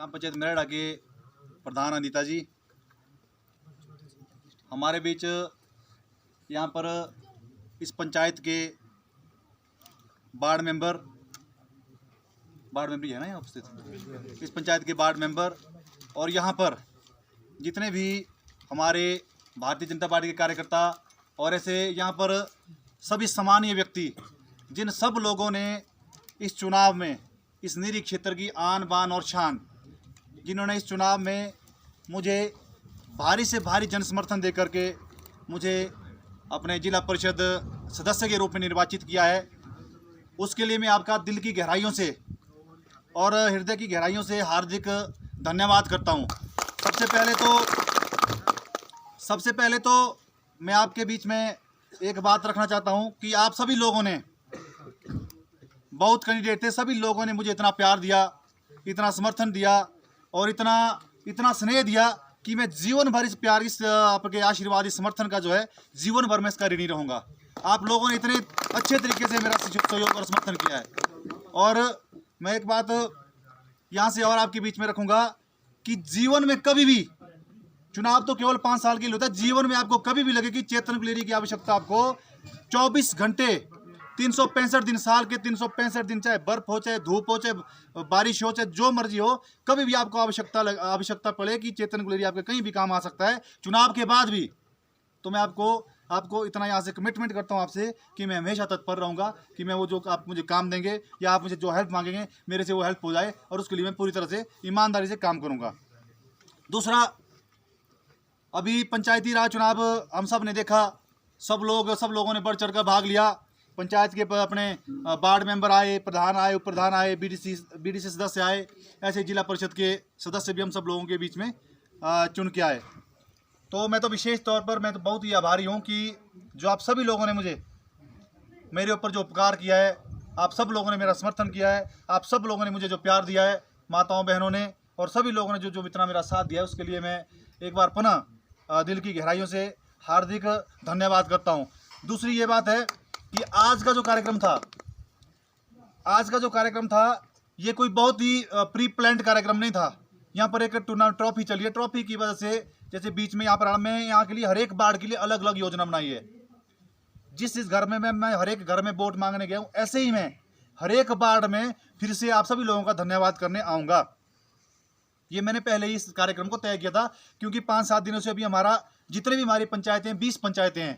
ग्राम पंचायत मेरड़ा के प्रधान अनिता जी हमारे बीच यहाँ पर इस पंचायत के वार्ड मेंबर ही है ना यहाँ उपस्थित, इस पंचायत के वार्ड मेंबर और यहाँ पर जितने भी हमारे भारतीय जनता पार्टी के कार्यकर्ता और ऐसे यहाँ पर सभी सामान्य व्यक्ति, जिन सब लोगों ने इस चुनाव में इस निरी क्षेत्र की आन बान और शान, जिन्होंने इस चुनाव में मुझे भारी से भारी जन समर्थन देकर के मुझे अपने जिला परिषद सदस्य के रूप में निर्वाचित किया है, उसके लिए मैं आपका दिल की गहराइयों से और हृदय की गहराइयों से हार्दिक धन्यवाद करता हूं। सबसे पहले तो मैं आपके बीच में एक बात रखना चाहता हूं कि आप सभी लोगों ने, बहुत कैंडिडेट थे, सभी लोगों ने मुझे इतना प्यार दिया, इतना समर्थन दिया और इतना स्नेह दिया कि मैं जीवन भर इस प्यार, इस आपके आशीर्वाद, इस समर्थन का जो है जीवन भर मैं इसका ऋणी रहूँगा। आप लोगों ने इतने अच्छे तरीके से मेरा सहयोग और समर्थन किया है। और मैं एक बात यहाँ से और आपके बीच में रखूँगा कि जीवन में कभी भी, चुनाव तो केवल 5 साल के लिए होता है, जीवन में आपको कभी भी लगे कि चेतन कुलेरी की आवश्यकता आपको 24 घंटे 365 दिन, साल के 365 दिन, चाहे बर्फ हो, चाहे धूप हो, चाहे बारिश हो, चाहे जो मर्जी हो, कभी भी आपको आवश्यकता पड़े कि चेतन कुलेरी आपके कहीं भी काम आ सकता है चुनाव के बाद भी, तो मैं आपको इतना यहाँ से कमिटमेंट करता हूँ आपसे कि मैं हमेशा तत्पर रहूँगा कि मैं वो जो आप मुझे काम देंगे या आप मुझे जो हेल्प मांगेंगे मेरे से वो हेल्प हो जाए और उसके लिए मैं पूरी तरह से ईमानदारी से काम करूँगा। दूसरा, अभी पंचायती राज चुनाव हम सब ने देखा, सब लोगों ने बढ़ चढ़ कर भाग लिया। पंचायत के अपने वार्ड मेंबर आए, प्रधान आए, उप प्रधान आए, बीडीसी सदस्य आए, ऐसे जिला परिषद के सदस्य भी हम सब लोगों के बीच में चुन के आए। तो मैं तो विशेष तौर पर मैं तो बहुत ही आभारी हूँ कि जो आप सभी लोगों ने मुझे, मेरे ऊपर जो उपकार किया है, आप सब लोगों ने मेरा समर्थन किया है, आप सब लोगों ने मुझे जो प्यार दिया है, माताओं बहनों ने और सभी लोगों ने जो इतना मेरा साथ दिया है, उसके लिए मैं एक बार पुनः दिल की गहराइयों से हार्दिक धन्यवाद करता हूँ। दूसरी ये बात है कि आज का जो कार्यक्रम था ये कोई बहुत ही प्री प्लान्ड कार्यक्रम नहीं था। यहाँ पर एक ट्रॉफी चली है, ट्रॉफी की वजह से जैसे बीच में यहाँ पर मैं यहाँ के लिए हर एक वार्ड के लिए अलग अलग योजना बनाई है। जिस घर में मैं हर एक घर में वोट मांगने गया हूँ, ऐसे ही मैं हर एक वार्ड में फिर से आप सभी लोगों का धन्यवाद करने आऊँगा। ये मैंने पहले ही इस कार्यक्रम को तय किया था, क्योंकि 5-7 दिनों से अभी हमारा जितने भी हमारी पंचायतें 20 पंचायतें हैं,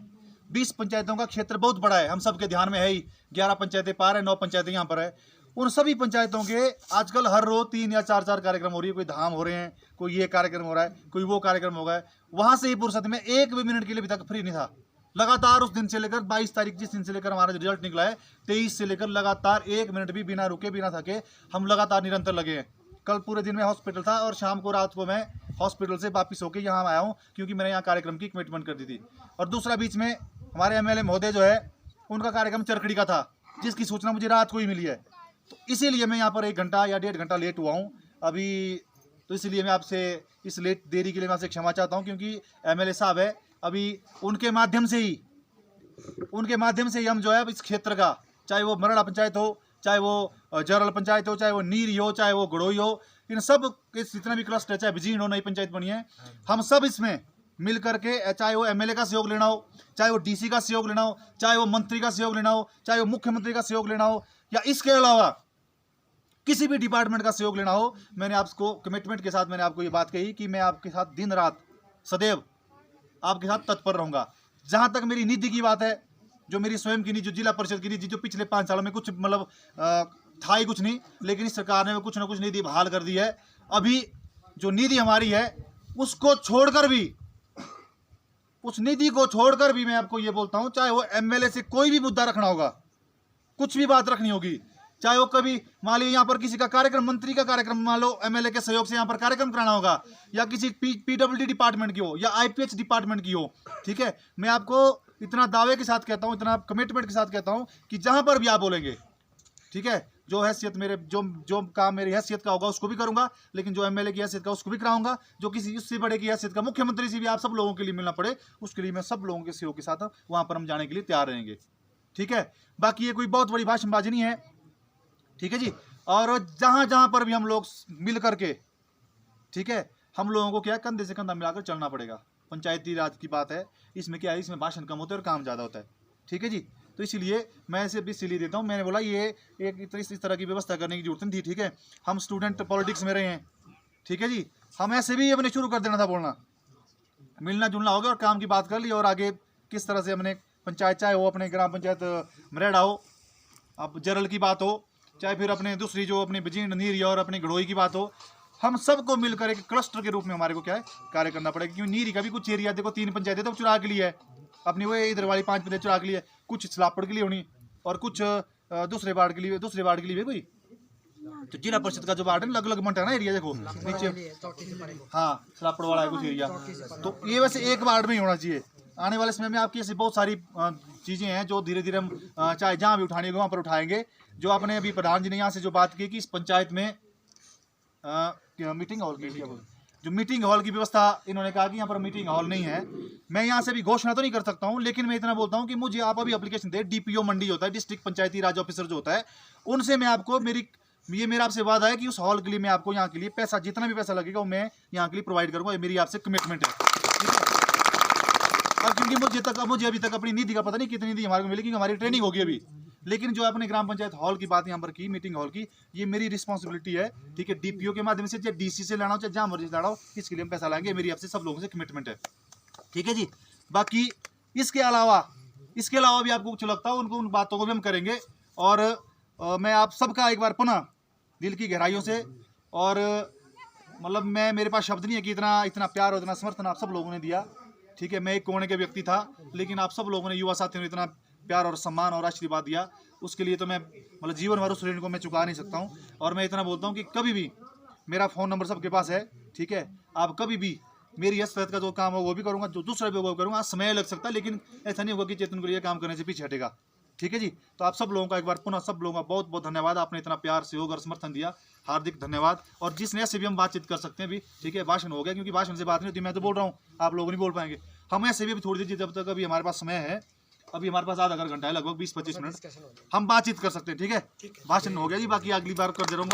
20 पंचायतों का क्षेत्र बहुत बड़ा है, हम सबके ध्यान में है ही। 11 पंचायतें पार है, 9 पंचायतें यहाँ पर है। उन सभी पंचायतों के आजकल हर रोज 3 या 4 कार्यक्रम हो रही है, कोई धाम हो रहे हैं, कोई ये कार्यक्रम हो रहा है, कोई वो कार्यक्रम हो गया है। वहाँ से ही फुर्सत में एक भी मिनट के लिए अभी तक फ्री नहीं था। लगातार उस दिन से लेकर 22 तारीख, जिस दिन से लेकर हमारा रिजल्ट निकला है, 23 से लेकर लगातार 1 मिनट भी बिना रुके बिना थके हम लगातार निरंतर लगे हैं। कल पूरे दिन में हॉस्पिटल था और शाम को रात को मैं हॉस्पिटल से वापस होकर यहाँ आया हूँ, क्योंकि मैंने यहाँ कार्यक्रम की कमिटमेंट कर दी थी। और दूसरा, बीच में हमारे MLA महोदय जो है, उनका कार्यक्रम चरखड़ी का था, जिसकी सूचना मुझे रात को ही मिली है, तो इसीलिए मैं यहाँ पर 1 घंटा या 1.5 घंटा लेट हुआ हूँ अभी। तो इसलिए मैं आपसे इस देरी के लिए मैं आपसे क्षमा चाहता हूँ, क्योंकि MLA साहब है, अभी उनके माध्यम से ही हम जो है इस क्षेत्र का, चाहे वो मरड़ा पंचायत हो, चाहे वो जरल पंचायत हो, चाहे वो नीरी हो, चाहे वो गड़ोई हो, इन सब के जितना भी क्लस्टर, चाहे बिजीन हो, नई पंचायत बनी है, हम सब इसमें मिल करके, चाहे वो MLA का सहयोग लेना हो, चाहे वो DC का सहयोग लेना हो, चाहे वो मंत्री का सहयोग लेना हो, चाहे वो मुख्यमंत्री का सहयोग लेना हो, या इसके अलावा किसी भी डिपार्टमेंट का सहयोग लेना हो, मैंने आपको कमिटमेंट के साथ मैंने आपको ये बात कही कि मैं आपके साथ दिन रात सदैव आपके साथ तत्पर रहूँगा। जहाँ तक मेरी निधि की बात है, जो मेरी स्वयं की निधि, जो जिला परिषद की निधि, जो पिछले 5 सालों में कुछ मतलब था ही कुछ नहीं, लेकिन इस सरकार ने कुछ ना कुछ निधि बहाल कर दी है। अभी जो निधि हमारी है, उसको छोड़कर भी, उस निधि को छोड़कर भी मैं आपको ये बोलता हूँ, चाहे वो MLA से कोई भी मुद्दा रखना होगा, कुछ भी बात रखनी होगी, चाहे वो कभी मान लो यहाँ पर किसी का कार्यक्रम, मंत्री का कार्यक्रम मान लो MLA के सहयोग से यहाँ पर कार्यक्रम कराना होगा, या किसी PWD डिपार्टमेंट की हो या IPH डिपार्टमेंट की हो, ठीक है, मैं आपको इतना दावे के साथ कहता हूँ, इतना कमिटमेंट के साथ कहता हूँ कि जहाँ पर भी आप बोलेंगे, ठीक है, जो हैसियत मेरे जो काम मेरी हैसियत का होगा उसको भी करूँगा, लेकिन जो MLA की हैसियत का उसको भी कराऊंगा, जो किसी उससे बड़े की हैसियत का मुख्यमंत्री से भी आप सब लोगों के लिए मिलना पड़े, उसके लिए मैं सब लोगों के सहयोग के साथ वहाँ पर हम जाने के लिए तैयार रहेंगे। ठीक है, बाकी ये कोई बहुत बड़ी भाषणबाजी नहीं है, ठीक है जी। और जहाँ जहाँ पर भी हम लोग मिल करके ठीक है। हम लोगों को क्या है, कंधे से कंधा मिलाकर चलना पड़ेगा। पंचायती राज की बात है, इसमें क्या है, इसमें भाषण कम होते हैं और काम ज़्यादा होता है। ठीक है जी। तो इसीलिए मैं इसे भी इसीलिए देता हूँ। मैंने बोला ये एक इस तरह की व्यवस्था करने की जरूरत नहीं थी। ठीक है, हम स्टूडेंट पॉलिटिक्स में रहे हैं। ठीक है जी, हम ऐसे भी अपने शुरू कर देना था बोलना, मिलना जुलना हो गया और काम की बात कर ली, और आगे किस तरह से हमने पंचायत, चाहे वो अपने ग्राम पंचायत मरेड़ा हो, अब जरल की बात हो, चाहे फिर अपने दूसरी जो अपनी बिजीन नीरी और अपनी घड़ोई की बात हो, हम सबको मिलकर एक क्लस्टर के रूप में हमारे को क्या है कार्य करना पड़ेगा। क्योंकि नीरी का भी कुछ एरिया देखो, 3 पंचायतें तो चुरा के लिए है अपनी, वो इधर वाली 5 पंचायत चुरा के लिए, कुछ सलापड़ के लिए होनी, और कुछ दूसरे वार्ड के लिए भी कोई। तो जिला परिषद का जो वार्ड है अलग अलग मंट है ना एरिया, देखो नीचे, हाँ सलापड़ वाला है कुछ एरिया। तो ये वैसे एक वार्ड में ही होना चाहिए। आने वाले समय में आपकी ऐसी बहुत सारी चीज़ें हैं जो धीरे धीरे हम चाहे जहाँ भी उठानी होगी वहाँ पर उठाएंगे। जो आपने अभी प्रधान जी ने यहाँ से जो बात की कि इस पंचायत में मीटिंग हॉल की, जो मीटिंग हॉल की व्यवस्था इन्होंने कहा कि यहाँ पर मीटिंग हॉल नहीं है। मैं यहाँ से भी घोषणा तो नहीं कर सकता हूँ, लेकिन मैं इतना बोलता हूँ कि मुझे आप अभी एप्लीकेशन दे, डीपीओ मंडी होता है, डिस्ट्रिक्ट पंचायती राज ऑफिसर जो होता है, उनसे मैं आपको मेरा आपसे वादा है कि उस हॉल के लिए मैं आपको यहाँ के लिए पैसा, जितना भी पैसा लगेगा वो मैं यहाँ के लिए प्रोवाइड करूँगा। ये मेरी आपसे कमिटमेंट है। अब क्योंकि मुझे अभी तक अपनी निधि का पता नहीं कितनी निधि हमारे को मिली, क्योंकि हमारी ट्रेनिंग होगी अभी। लेकिन जो अपने ग्राम पंचायत हॉल की बात यहाँ पर की, मीटिंग हॉल की, ये मेरी रिस्पॉन्सिबिलिटी है। ठीक है, डीपीओ के माध्यम से, चाहे डीसी से लाना हो, चाहे जहाँ मर्जी से लाना हो, इसके लिए हम पैसा लाएंगे। मेरी आपसे सब लोगों से कमिटमेंट है। ठीक है जी। बाकी इसके अलावा भी आपको कुछ लगता हो, उन बातों को भी हम करेंगे। और मैं आप सबका एक बार पुनः दिल की गहराइयों से, और मतलब मेरे पास शब्द नहीं है कि इतना प्यार और इतना समर्थन आप सब लोगों ने दिया। ठीक है, मैं एक कोने के व्यक्ति था, लेकिन आप सब लोगों ने, युवा साथियों ने इतना प्यार और सम्मान और आशीर्वाद दिया, उसके लिए तो मैं मतलब जीवन भर उस ऋण को मैं चुका नहीं सकता हूँ। और मैं इतना बोलता हूँ कि कभी भी मेरा फ़ोन नंबर सबके पास है। ठीक है, आप कभी भी मेरी असलियत का जो काम है वो भी करूँगा, जो दूसरा भी वो करूँगा। समय लग सकता है, लेकिन ऐसा नहीं होगा कि चेतन को लिए काम करने से पीछे हटेगा। ठीक है जी। तो आप सब लोगों का एक बार पुनः सब लोगों का बहुत बहुत धन्यवाद। आपने इतना प्यार, सहयोग और समर्थन दिया, हार्दिक धन्यवाद। और जिसने ऐसे भी हम बातचीत कर सकते हैं भी। ठीक है, भाषण हो गया, क्योंकि भाषण से बात नहीं होती, मैं तो बोल रहा हूँ, आप लोग नहीं बोल पाएंगे। हम ऐसे भी थोड़ी देर, जब तक अभी हमारे पास समय है, अभी हमारे पास आधा घंटा है, लगभग 20-25 मिनट हम बातचीत कर सकते हैं। ठीक है, भाषण हो गया जी, बाकी अगली बार कर दे रहा हूँ।